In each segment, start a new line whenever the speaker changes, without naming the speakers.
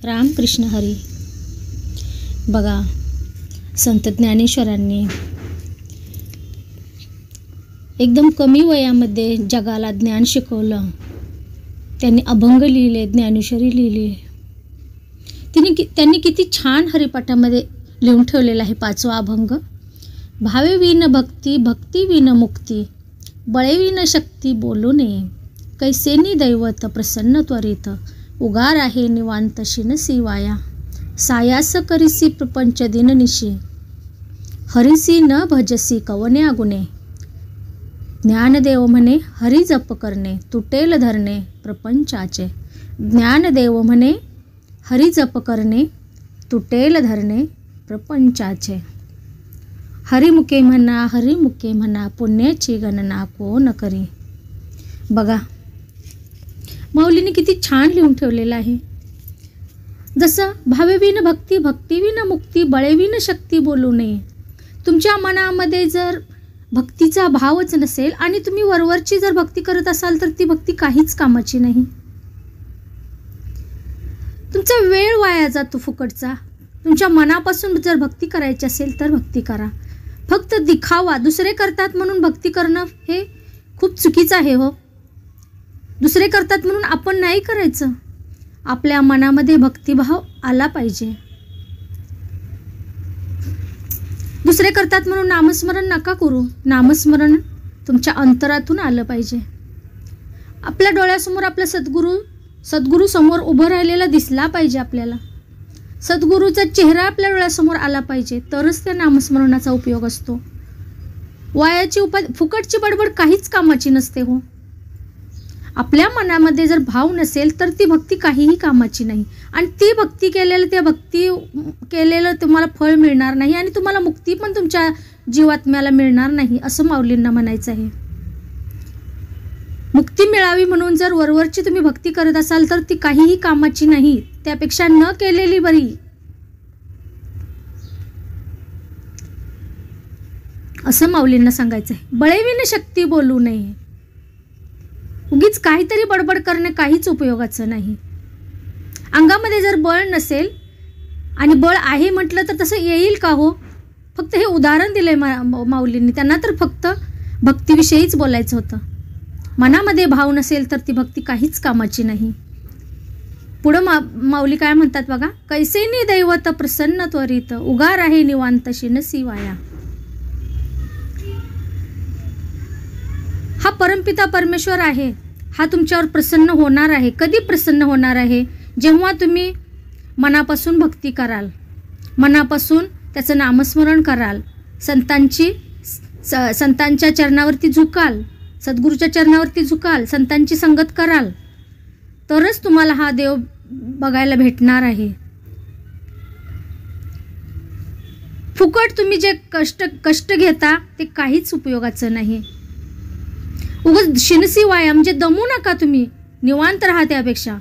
रामकृष्ण हरी. बघा, संत ज्ञानेश्वरांनी एकदम कमी वयामध्ये जगाला ज्ञान शिकवलं. त्यांनी अभंग लिहिले, ज्ञानेश्वरी लिहिली. त्यांनी किती छान हरिपाठामध्ये लिहून ठेवलेला आहे 5वा अभंग. भावे विन भक्ती, भक्ती विन मुक्ती, बळे विन शक्ती बोलू नये. कैसेनी दैवत प्रसन्न त्वरित, उगार आहे निवांत शिनसी वाया. सायास करिसी प्रपंच दिननिशी, हरिसी न भजसी कवने गुणे. ज्ञानदेव म्हणे हरी जप करणे, तुटेल धरणे प्रपंचाचे. ज्ञानदेव म्हणे हरी जप करणे, तुटेल धरणे प्रपंचाचे. हरिमुखे म्हणा, हरिमुखे म्हणा, पुण्याची गणना कोण करी. बघा, माऊलीने किती छान लिहून ठेवलेलं आहे. जसं भावेविन भक्ती, भक्तीविन मुक्ती, बळेविन शक्ती बोलू नये. तुमच्या मनामध्ये जर भक्तीचा भावच नसेल आणि तुम्ही वरवरची जर भक्ती करत असाल तर ती भक्ती काहीच कामाची नाही. तुमचा वेळ वाया जातो फुकटचा. तुमच्या मनापासून जर भक्ती करायची असेल तर भक्ती करा. फक्त दिखावा, दुसरे करतात म्हणून भक्ती करणं हे खूप चुकीचं आहे हो. दुसरे करतात म्हणून आपण नाही करायचं. आपल्या मनामध्ये भक्तिभाव आला पाहिजे. दुसरे करतात म्हणून नामस्मरण नका करू. नामस्मरण तुमच्या अंतरातून आलं पाहिजे. आपल्या डोळ्यासमोर आपला सद्गुरू समोर उभं राहिलेला दिसला पाहिजे. आपल्याला सद्गुरूचा चेहरा आपल्या डोळ्यासमोर आला पाहिजे, तरच त्या नामस्मरणाचा उपयोग असतो. वायाची फुकटची बडबड काहीच कामाची नसते हो. आपल्या मनामध्ये जर भाव नसेल तर ती भक्ती काहीही कामाची नाही. आणि ती भक्ती केलेलं तुम्हाला फळ मिळणार नाही आणि तुम्हाला मुक्ती पण तुमच्या जीवात्म्याला मिळणार नाही, असं माऊलींना म्हणायचं आहे. मुक्ती मिळावी म्हणून जर वरवरची तुम्ही भक्ती करत असाल तर ती काहीही कामाची नाही. त्यापेक्षा न केलेली बरी, असं माऊलींना सांगायचं आहे. बळेविन शक्ती बोलू नये. उगीच काहीतरी बडबड करणे काहीच उपयोगाचं नाही. अंगामध्ये जर बळ नसेल आणि बळ आहे म्हटलं तर तसं येईल का हो. फक्त हे उदाहरण दिलंय माऊलींनी. त्यांना तर फक्त भक्तीविषयीच बोलायचं होतं. मनामध्ये भाव नसेल तर ती भक्ती काहीच कामाची नाही. पुढं माऊली काय म्हणतात बघा. कैसेनी दैवत प्रसन्न त्वरित, उगार आहे निवांत शिनसी वाया. हा परमपिता परमेश्वर आहे. हा तुमच्यावर प्रसन्न होणार आहे. कधी प्रसन्न होणार आहे? जेव्हा तुम्ही मनापासून भक्ती कराल, मनापासून त्याचं नामस्मरण कराल, संतांच्या चरणावरती झुकाल, सद्गुरूच्या चरणावरती झुकाल, संतांची संगत कराल, तरच तुम्हाला हा देव बघायला भेटणार आहे. फुकट तुम्ही जे कष्ट घेता ते काहीच उपयोगाचं नाही. उगाच शिनसी वाया म्हणजे दमू नका तुम्ही, निवांत राहा त्यापेक्षा.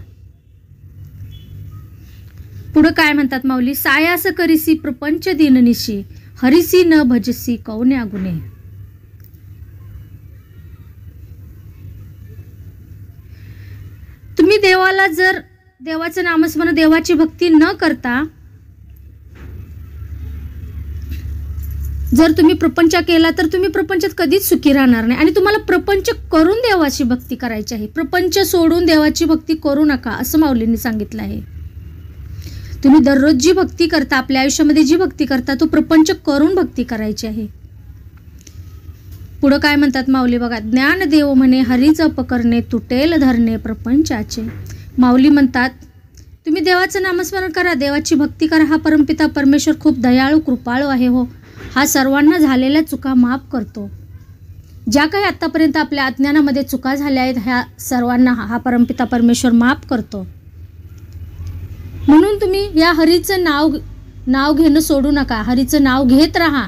पुढं काय म्हणतात माऊली. सायास करिसी प्रपंच दिननिशी, हरिसी न भजसी कवने गुणे. तुम्ही देवाला जर देवाचं नामस्मरण, देवाची भक्ती न करता जर तुम्ही प्रपंच केला तर तुम्ही प्रपंचात कधीच सुखी राहणार नाही. आणि तुम्हाला प्रपंच करून देवाची भक्ती करायची आहे. प्रपंच सोडून देवाची भक्ती करू नका, असं माऊलींनी सांगितलं आहे. तुम्ही दररोज जी भक्ती करता, आपल्या आयुष्यामध्ये जी भक्ती करता, तो प्रपंच करून भक्ती करायची आहे. पुढं काय म्हणतात माऊली बघा. ज्ञानदेव म्हणे हरी जप करणे, तुटेल धरणे प्रपंचाचे. माऊली म्हणतात तुम्ही देवाचं नामस्मरण करा, देवाची भक्ती करा. हा परमपिता परमेश्वर खूप दयाळू कृपाळू आहे हो. हा सर्वांना झालेल्या चुका माफ करतो. ज्या काही आत्तापर्यंत आपल्या अज्ञानामध्ये चुका झाल्या आहेत ह्या सर्वांना हा परमपिता परमेश्वर माफ करतो. म्हणून तुम्ही या हरीचं नाव घेणं सोडू नका. हरीचं नाव घेत राहा,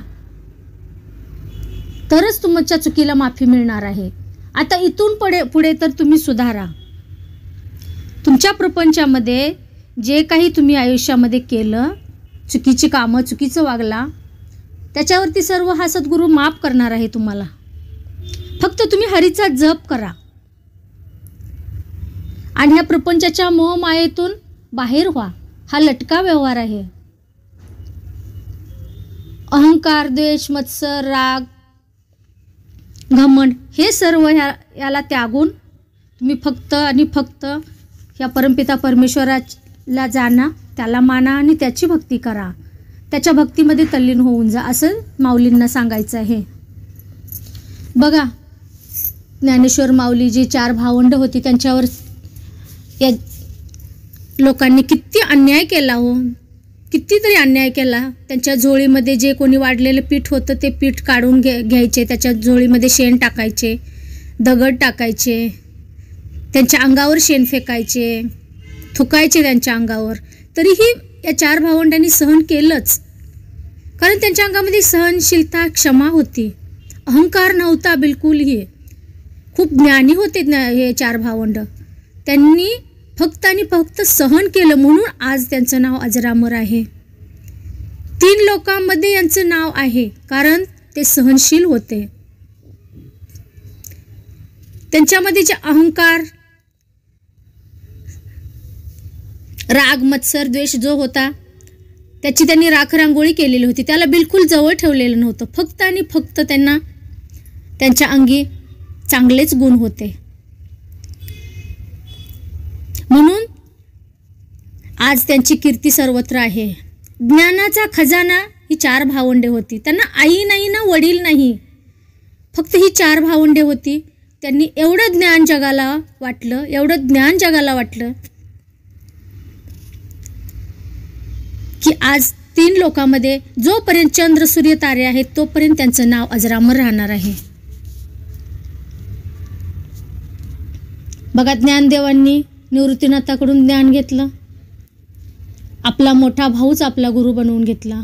तरच तुमच्या चुकीला माफी मिळणार आहे. आता इथून पुढे तर तुम्ही सुधारा. तुमच्या प्रपंचामध्ये जे काही तुम्ही आयुष्यामध्ये केलं, चुकीची कामं, चुकीचं वागला, त्याच्यावरती सर्व हा सद्गुरू माफ करणार आहे तुम्हाला. फक्त तुम्ही हरीचा जप करा आणि ह्या प्रपंचाच्या मोहमायेतून बाहेर व्हा. हा लटका व्यवहार आहे. अहंकार, द्वेष, मत्सर, राग, घमंड हे सर्व याला त्यागून तुम्ही फक्त आणि फक्त या परमपिता परमेश्वराला जाणा, त्याला माना आणि त्याची भक्ती करा. त्याच्या भक्तीमध्ये तल्लीन होऊन जा, असं माऊलींना सांगायचं आहे. बघा, ज्ञानेश्वर माऊली जी 4 भावंड होती त्यांच्यावर या लोकांनी किती अन्याय केला हो, कितीतरी अन्याय केला. त्यांच्या झोळीमध्ये जे कोणी वाढलेलं पीठ होतं ते पीठ काढून घ्यायचे, त्याच्या झोळीमध्ये शेण टाकायचे, दगड टाकायचे, त्यांच्या अंगावर शेण फेकायचे, थुकायचे त्यांच्या अंगावर. तरीही या 4 भावंडांनी सहन केलंच, कारण त्यांच्या अंगामध्ये सहनशीलता, क्षमा होती, अहंकार नव्हता बिलकुलही. खूप ज्ञानी होते हे 4 भावंड. त्यांनी फक्त आणि फक्त सहन केलं म्हणून आज त्यांचं नाव अजरामर आहे. 3 लोकांमध्ये यांचं नाव आहे कारण ते सहनशील होते. त्यांच्यामध्ये जे अहंकार, राग, मत्सर, द्वेष जो होता त्याची त्यांनी राखरांगोळी केलेली होती, त्याला बिलकुल जवळ ठेवलेलं नव्हतं. फक्त आणि फक्त त्यांना त्यांच्या अंगी चांगलेच गुण होते. म्हणून आज त्यांची कीर्ती सर्वत्र आहे. ज्ञानाचा खजाना ही 4 भावंडे होती. त्यांना आई नाही ना वडील नाही, फक्त ही 4 भावंडे होती. त्यांनी एवढं ज्ञान जगाला वाटलं, एवढं ज्ञान जगाला वाटलं की आज 3 लोकांमध्ये जोपर्यंत चंद्र, सूर्य, तारे आहेत तोपर्यंत त्यांचं नाव अजरामर राहणार आहे. बघा, ज्ञानदेवांनी निवृत्तीनाथाकडून ज्ञान घेतलं, आपला मोठा भाऊच आपला गुरु बनवून घेतला.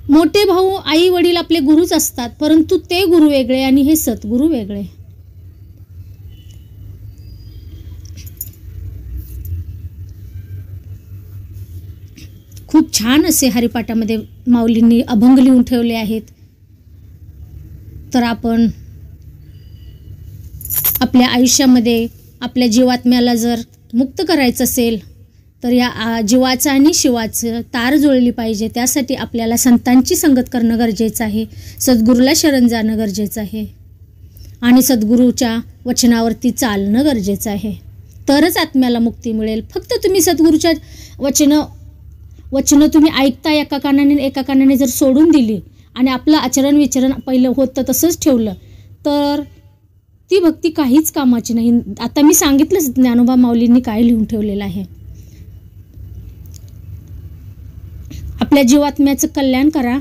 मोठे भाऊ, आई वडील आपले गुरुच असतात, परंतु ते गुरु वेगळे आणि हे सद्गुरू वेगळे. खूप छान असे हरिपाठामध्ये माऊलींनी अभंग लिहून ठेवले आहेत. तर आपण आपल्या आयुष्यामध्ये आपल्या जीवात्म्याला जर मुक्त करायचं असेल तर या जीवाचं आणि शिवाचं तार जुळली पाहिजे. त्यासाठी आपल्याला संतांची संगत करणं गरजेचं आहे, सद्गुरूला शरण जाणं गरजेचं आहे आणि सद्गुरूच्या वचनावरती चालणं गरजेचं आहे. तरच आत्म्याला मुक्ती मिळेल. फक्त तुम्ही सद्गुरूच्या वचनं तुम्ही ऐकता एका कानाने जर सोडून दिली आणि आपलं आचरण विचरण पहिलं होतं तसंच ठेवलं तर ती भक्ती काहीच कामाची नाही. आता मी सांगितलंच ज्ञानोबा माऊलींनी काय लिहून ठेवलेलं आहे. आपल्या जीवात्म्याचं कल्याण करा.